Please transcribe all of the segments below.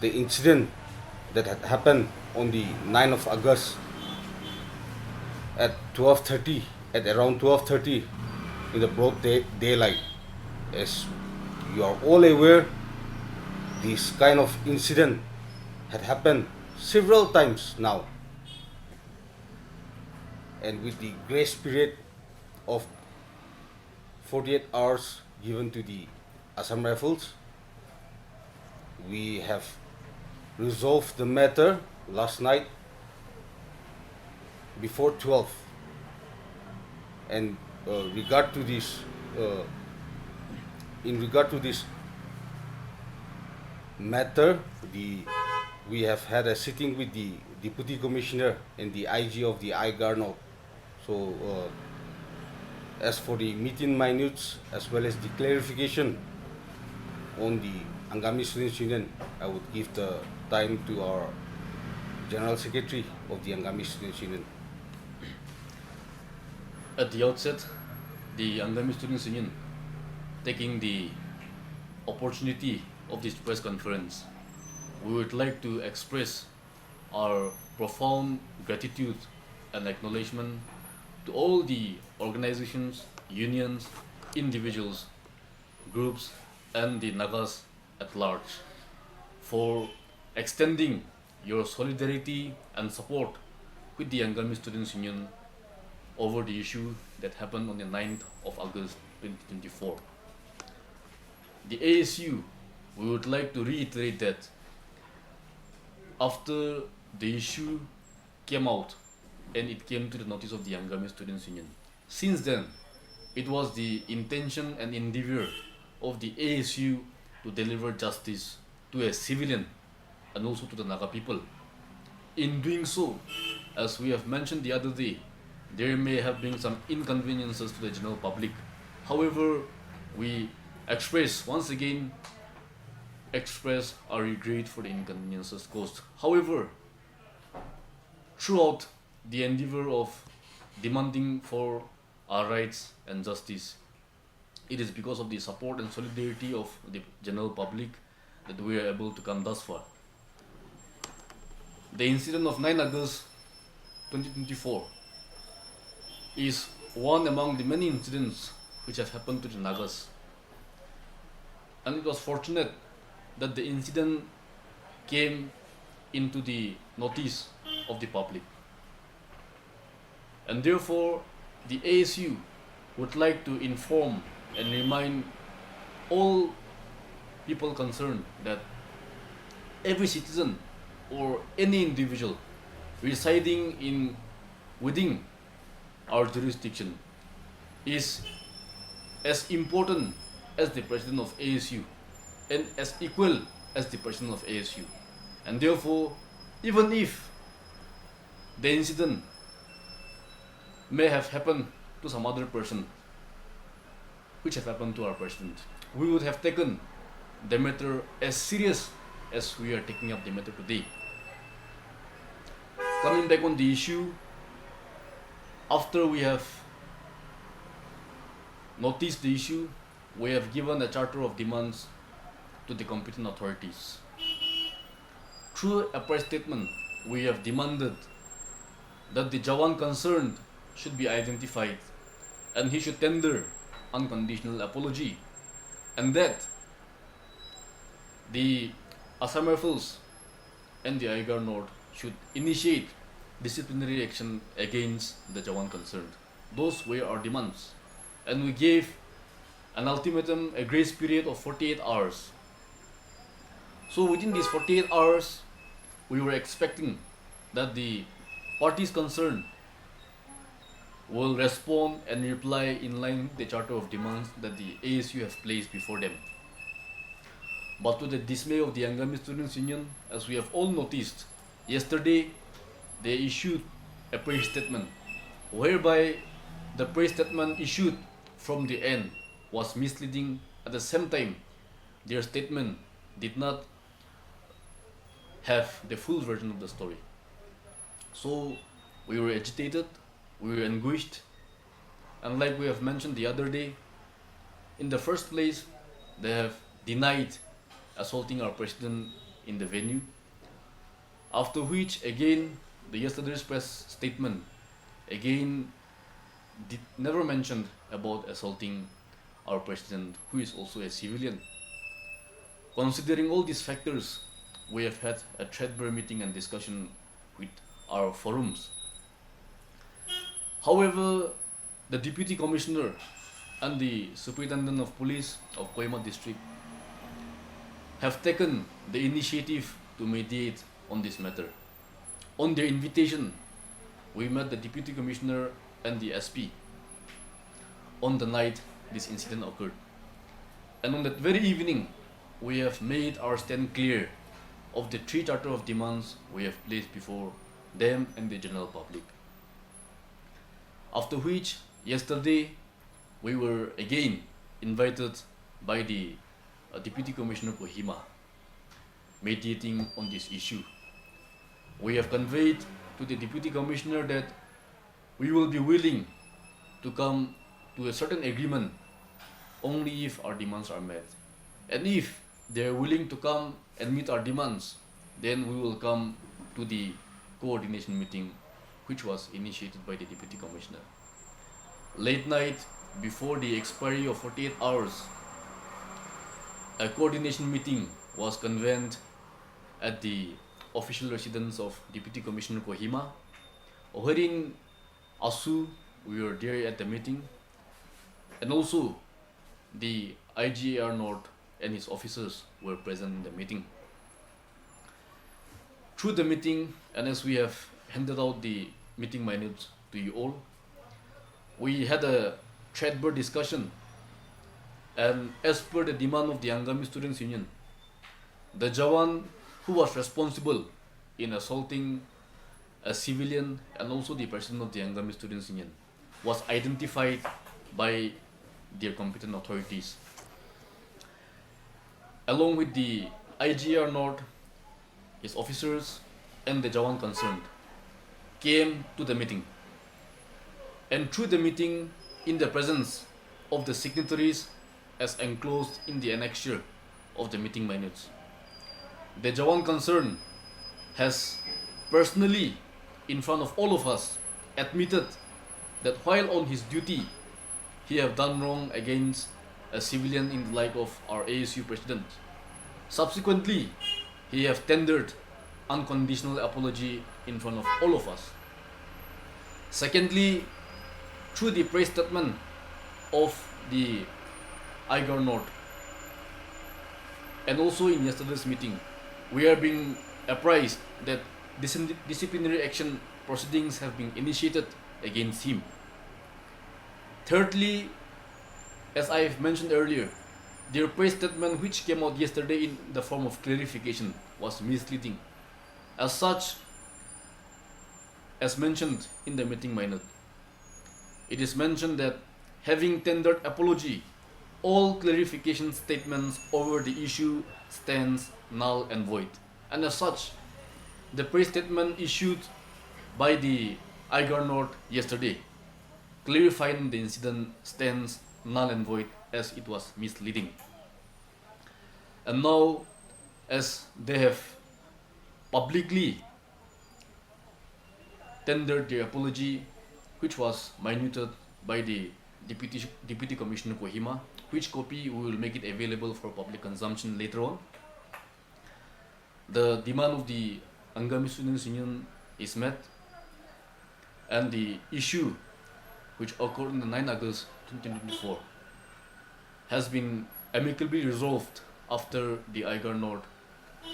the incident that had happened on the 9th of August at 12:30, at around 12:30 in the broad daylight. As you are all aware, this kind of incident had happened several times now. And with the grace period of 48 hours given to the Assam Rifles, we have resolved the matter last night before 12. And regard to this, in regard to this matter, we have had a sitting with the Deputy Commissioner and the IG of the IGAR North. So, as for the meeting minutes as well as the clarification on the Angami Students Union, I would give the time to our General Secretary of the Angami Students Union. At the outset, the Angami Students Union, taking the opportunity of this press conference, we would like to express our profound gratitude and acknowledgement to all the organizations, unions, individuals, groups, and the Nagas at large for extending your solidarity and support with the Angami Students Union over the issue that happened on the 9th of August 2024. The ASU, we would like to reiterate that after the issue came out and it came to the notice of the Angami Students Union, since then, it was the intention and endeavor of the ASU to deliver justice to a civilian and also to the Naga people. In doing so, as we have mentioned the other day, there may have been some inconveniences to the general public. However, we once again express our regret for the inconveniences caused. However, throughout the endeavor of demanding for our rights and justice, it is because of the support and solidarity of the general public that we are able to come thus far. The incident of 9 August 2024 is one among the many incidents which have happened to the Nagas. And it was fortunate that the incident came into the notice of the public. And therefore, the ASU would like to inform and remind all people concerned that every citizen or any individual residing within our jurisdiction is as important as the president of ASU and as equal as the president of ASU. And therefore, even if the incident may have happened to some other person which have happened to our president, we would have taken the matter as serious as we are taking up the matter today. Coming back on the issue, after we have noticed the issue, we have given a charter of demands to the competent authorities. Through a press statement, we have demanded that the Jawan concerned should be identified and he should tender unconditional apology, and that the Assam Rifles and the IGAR North should initiate disciplinary action against the Jawan concerned. Those were our demands, and we gave an ultimatum, a grace period of 48 hours. So within these 48 hours, we were expecting that the parties concerned will respond and reply in line with the charter of demands that the ASU have placed before them. But to the dismay of the Angami Students Union, as we have all noticed, yesterday they issued a press statement whereby the press statement issued from the end was misleading. At the same time, their statement did not have the full version of the story. So we were agitated, we were anguished, and like we have mentioned the other day, in the first place, they have denied assaulting our president in the venue. After which, again, the yesterday's press statement again never mentioned about assaulting our president, who is also a civilian. Considering all these factors, we have had a threadbare meeting and discussion with our forums. However, the Deputy Commissioner and the Superintendent of Police of Kohima District have taken the initiative to mediate on this matter. On their invitation, we met the Deputy Commissioner and the SP on the night this incident occurred. And on that very evening, we have made our stand clear of the three charter of demands we have placed before them and the general public. After which, yesterday, we were again invited by the Deputy Commissioner Kohima, mediating on this issue. We have conveyed to the Deputy Commissioner that we will be willing to come to a certain agreement only if our demands are met. And if they are willing to come and meet our demands, then we will come to the coordination meeting which was initiated by the Deputy Commissioner. Late night, before the expiry of 48 hours, a coordination meeting was convened at the official residence of Deputy Commissioner Kohima, wherein ASU, we were there at the meeting, and also the IGAR North and his officers were present in the meeting. Through the meeting, and as we have handed out the meeting minutes to you all, we had a threadbare discussion, and as per the demand of the Angami Students Union, the Jawan who was responsible in assaulting a civilian and also the president of the Angami Students Union was identified by their competent authorities. Along with the IGR North, his officers and the Jawan concerned came to the meeting. And through the meeting, in the presence of the signatories as enclosed in the annexure of the meeting minutes, the Jawan concerned has personally, in front of all of us, admitted that while on his duty, he have done wrong against a civilian in the like of our ASU president. Subsequently, he have tendered unconditional apology in front of all of us. Secondly, through the press statement of the IGAR North, and also in yesterday's meeting, we are being apprised that disciplinary action proceedings have been initiated against him. Thirdly, as I have mentioned earlier, their press statement which came out yesterday in the form of clarification was misleading. As such, as mentioned in the meeting minute, it is mentioned that having tendered apology, all clarification statements over the issue stands null and void. And as such, the press statement issued by the IGAR North yesterday, clarifying the incident, stands null and void as it was misleading. And now, as they have publicly tendered their apology, which was minuted by the Deputy Commissioner Kohima, which copy we will make it available for public consumption later on. The demand of the Angami Students Union is met, and the issue which occurred on the 9 August 2024 has been amicably resolved after the IGAR North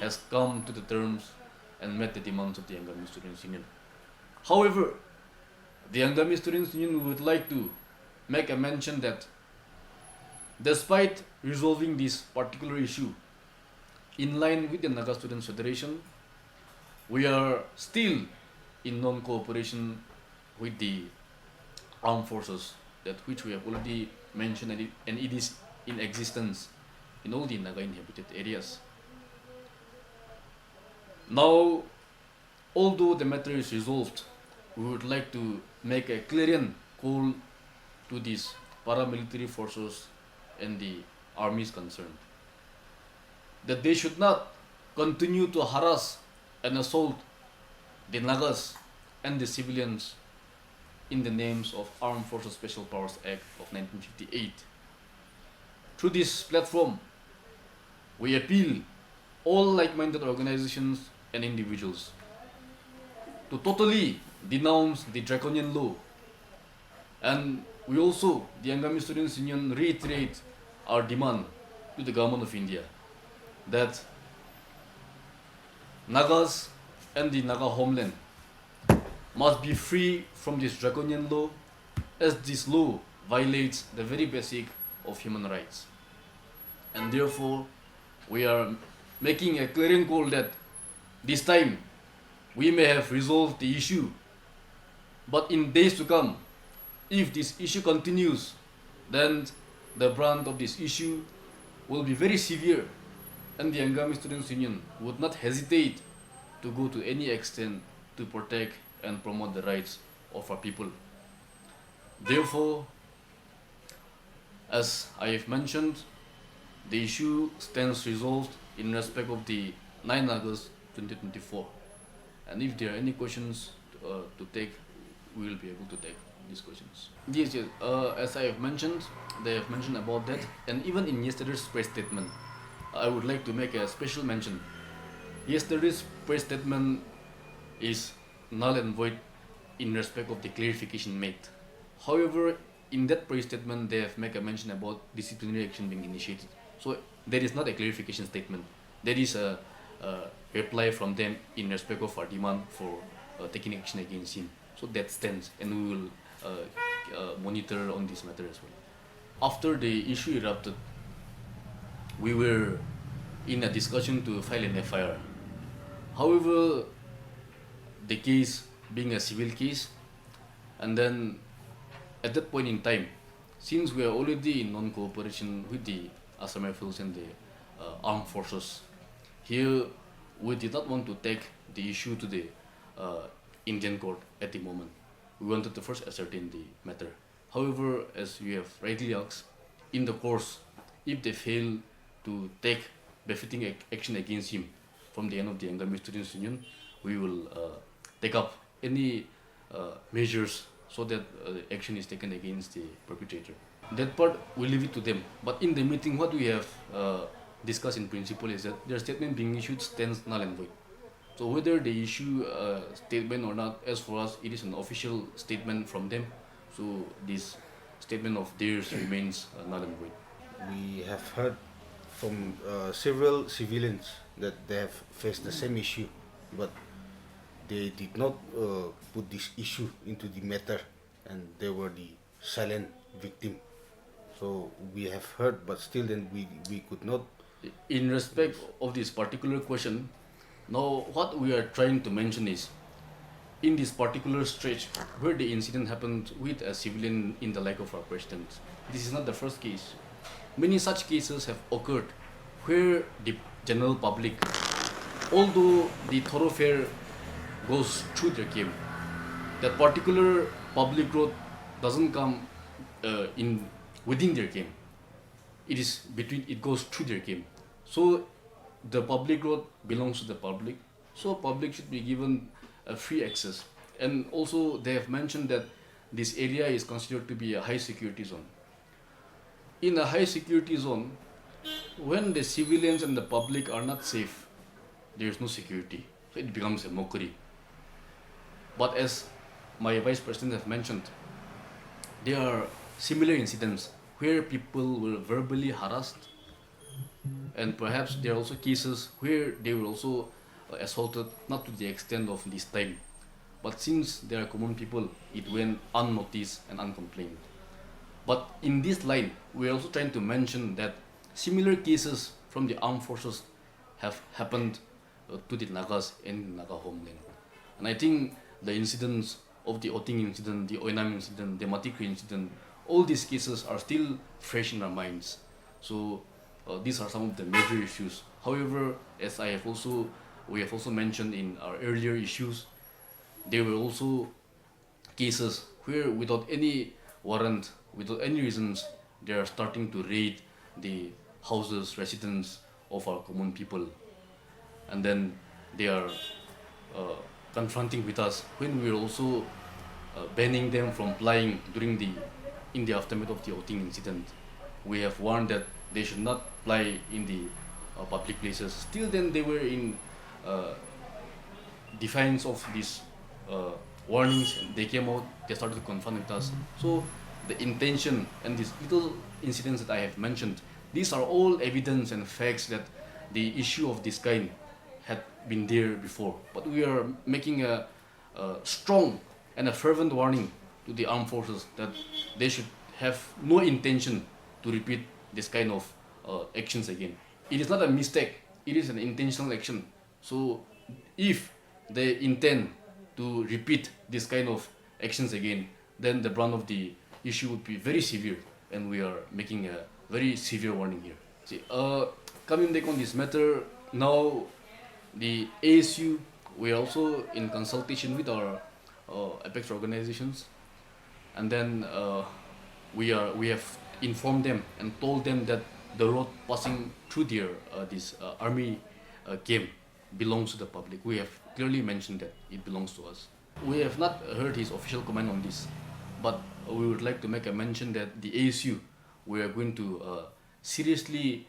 has come to the terms and met the demands of the Angami Students Union. However, the Angami Students Union would like to make a mention that despite resolving this particular issue in line with the Naga Students Federation, we are still in non-cooperation with the armed forces, that which we have already mentioned, and it is in existence in all the Naga inhabited areas. Now, although the matter is resolved, we would like to make a clarion call to these paramilitary forces and the armies concerned, that they should not continue to harass and assault the Nagas and the civilians in the names of Armed Forces Special Powers Act of 1958. Through this platform, we appeal all like-minded organizations and individuals to totally denounce the draconian law, and we also, the Angami Students Union, reiterate our demand to the government of India that Nagas and the Naga homeland must be free from this draconian law, as this law violates the very basic of human rights. And therefore, we are making a clarion call that this time we may have resolved the issue, but in days to come, if this issue continues, then the brunt of this issue will be very severe, and the Angami Students Union would not hesitate to go to any extent to protect and promote the rights of our people. Therefore, as I have mentioned, the issue stands resolved in respect of the 9 August 2024. And if there are any questions to take, we will be able to take these questions. Yes, yes. As I have mentioned, they have mentioned about that. And even in yesterday's press statement, I would like to make a special mention. Yesterday's press statement is null and void in respect of the clarification made. However, in that press statement, they have made a mention about disciplinary action being initiated. So there is not a clarification statement. There is a reply from them in respect of our demand for taking action against him. So that stands, and we will monitor on this matter as well. After the issue erupted, we were in a discussion to file an FIR. However, the case being a civil case, and then at that point in time, since we are already in non-cooperation with the Assam Rifles and the armed forces, here we did not want to take the issue to the Indian court at the moment. We wanted to first ascertain the matter. However, as you have rightly asked, in the course, if they fail to take befitting action against him from the end of the Angami Students Union, we will take up any measures so that action is taken against the perpetrator. That part, we leave it to them. But in the meeting, what we have discussed in principle is that their statement being issued stands null and void. So whether they issue a statement or not, as for us, it is an official statement from them. So this statement of theirs remains null and void. We have heard from several civilians that they have faced the same issue, but they did not put this issue into the matter, and they were the silent victim. So we have heard, but still then we could not. In respect of this particular question, now what we are trying to mention is, in this particular stretch where the incident happened with a civilian in the like of our president, this is not the first case. Many such cases have occurred where the general public, although the thoroughfare goes through their camp, that particular public road doesn't come in within their camp. It is between, it goes through their camp. So the public road belongs to the public. So public should be given free access. And also they have mentioned that this area is considered to be a high security zone. In a high security zone, when the civilians and the public are not safe, there is no security. So it becomes a mockery. But as my vice president has mentioned, there are similar incidents where people were verbally harassed, and perhaps there are also cases where they were also assaulted, not to the extent of this time. But since they are common people, it went unnoticed and uncomplained. But in this line, we are also trying to mention that similar cases from the armed forces have happened to the Nagas in Naga homeland. And I think the incidents of the Oting incident, the Oinam incident, the Matikri incident, all these cases are still fresh in our minds. So these are some of the major issues. However, as we have also mentioned in our earlier issues, there were also cases where without any warrant, without any reasons, they are starting to raid the houses, residence of our common people. and then they are confronting with us when we are also banning them from flying in the aftermath of the outing incident. We have warned that they should not fly in the public places. Still then they were in defiance of these warnings, and they came out, they started to confront with us. So the intention and these little incidents that I have mentioned, these are all evidence and facts that the issue of this kind had been there before. But we are making a strong and a fervent warning to the armed forces that they should have no intention to repeat this kind of actions again. It is not a mistake, it is an intentional action. So if they intend to repeat this kind of actions again, then the brunt of the issue would be very severe, and we are making a very severe warning here. See, coming back on this matter, now the ASU, we are also in consultation with our apex organizations, and then we have informed them and told them that the road passing through their this army camp belongs to the public. We have clearly mentioned that it belongs to us. We have not heard his official comment on this, but we would like to make a mention that the ASU, we are going to seriously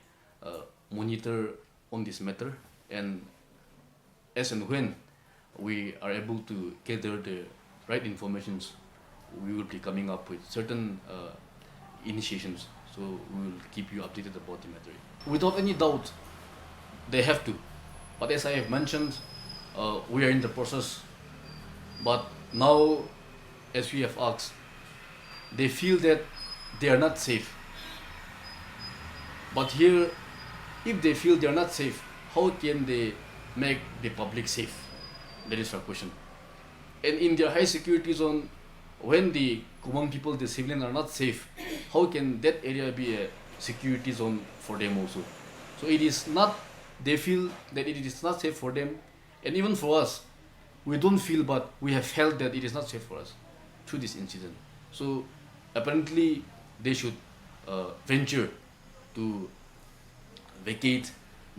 monitor on this matter, and as and when we are able to gather the right informations, we will be coming up with certain initiations. So we will keep you updated about the matter. Without any doubt, they have to. But as I have mentioned, we are in the process. But now, as we have asked, they feel that they are not safe. But here, if they feel they are not safe, how can they make the public safe? That is our question. And in their high security zone, when the common people, the civilians, are not safe, how can that area be a security zone for them also? So it is not, they feel that it is not safe for them, and even for us, we don't feel, but we have felt that it is not safe for us through this incident. So apparently they should venture to vacate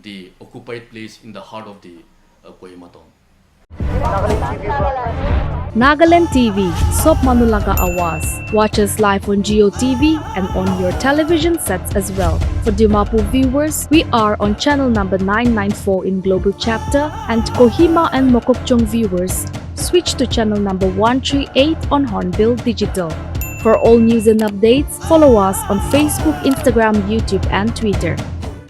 the occupied place in the heart of the Kohima town. Nagaland TV, Sop Manulaga Awas. Watch us live on Geo TV and on your television sets as well. For Dimapur viewers, we are on channel number 994 in Global Chapter, and Kohima and Mokokchung viewers, switch to channel number 138 on Hornbill Digital. For all news and updates, follow us on Facebook, Instagram, YouTube, and Twitter.